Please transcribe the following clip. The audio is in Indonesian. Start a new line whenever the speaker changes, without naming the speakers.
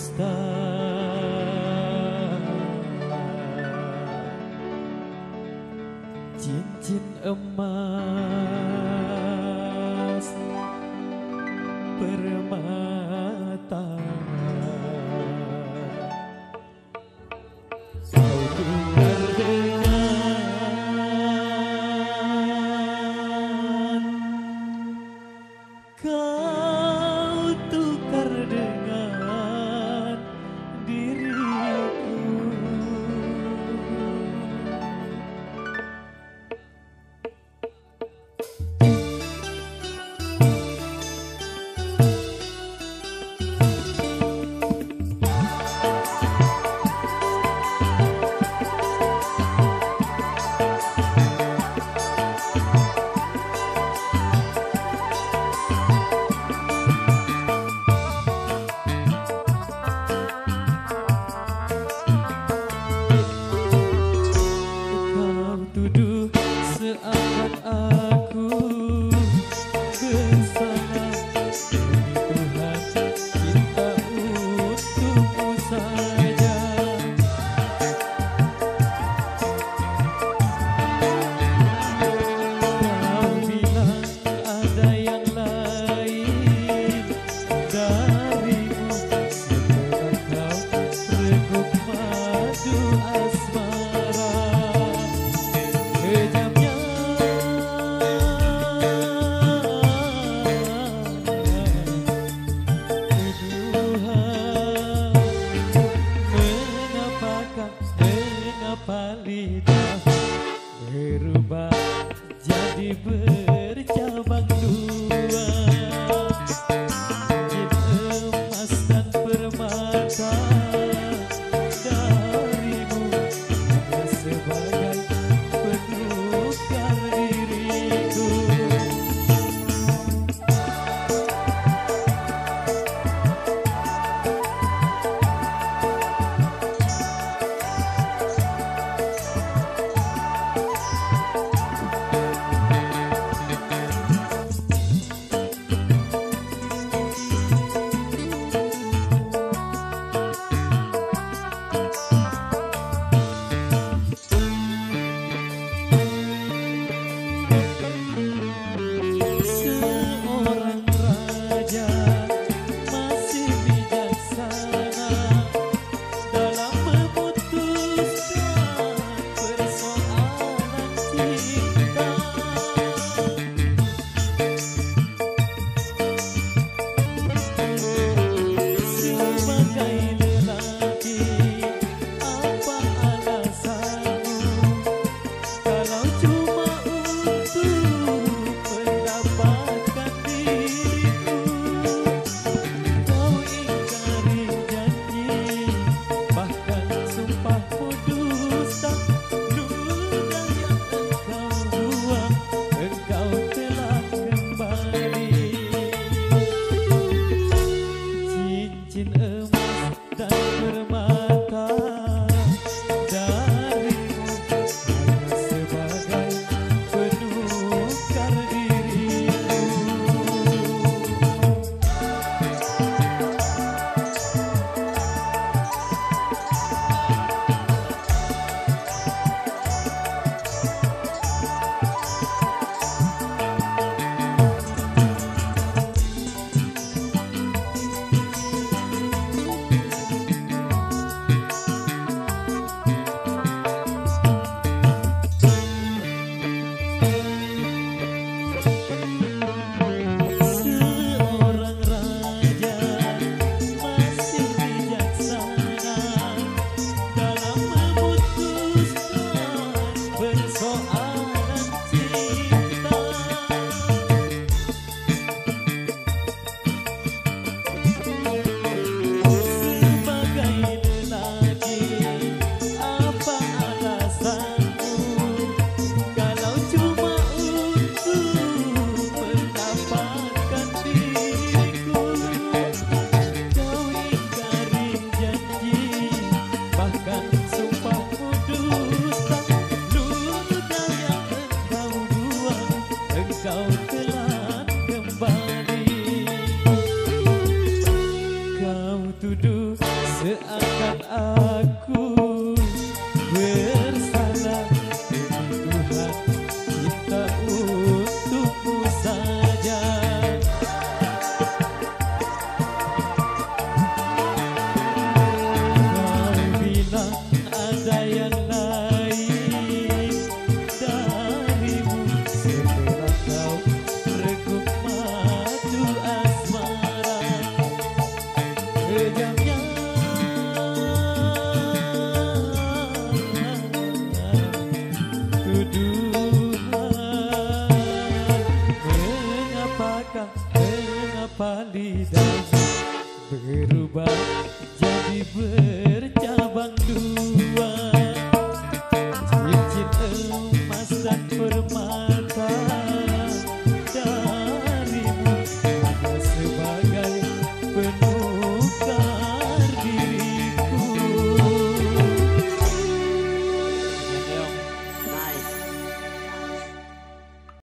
dusta. Cincin emas permata, kau tukar dengan, kau tukar dengan diriku. Tuduh seakan aku bersalah, demi Tuhan cinta untukmu saja. Kau bilang ada yang lain darimu, setelah kau reguk madu asmara. Kejamnya tuduhan, mengapa lidah berubah jadi bercabang dua. Cincin emas dan permata darimu hanya sebagai penukar diriku. Seorang raja masih bijaksana dalam memutuskan persoalan cinta. Sebagai lelaki, apa alasanmu kalau cuma untuk mendapatkan diriku? Kau ingkari janji, bahkan sumpahmu dusta. Ludah yang engkau buang, engkau telah kembali. Cincin emas dan permata darimu hanya sebagai penukar diriku. kau tuduh seakan aku bersalah. Demi Tuhan, cinta untukmu saja. Kau bilang ada yang lain darimu, setelah kau reguk madu asmara. Kejamnya tuduhan, mengapa lidahmu berubah jadi bercabang dua?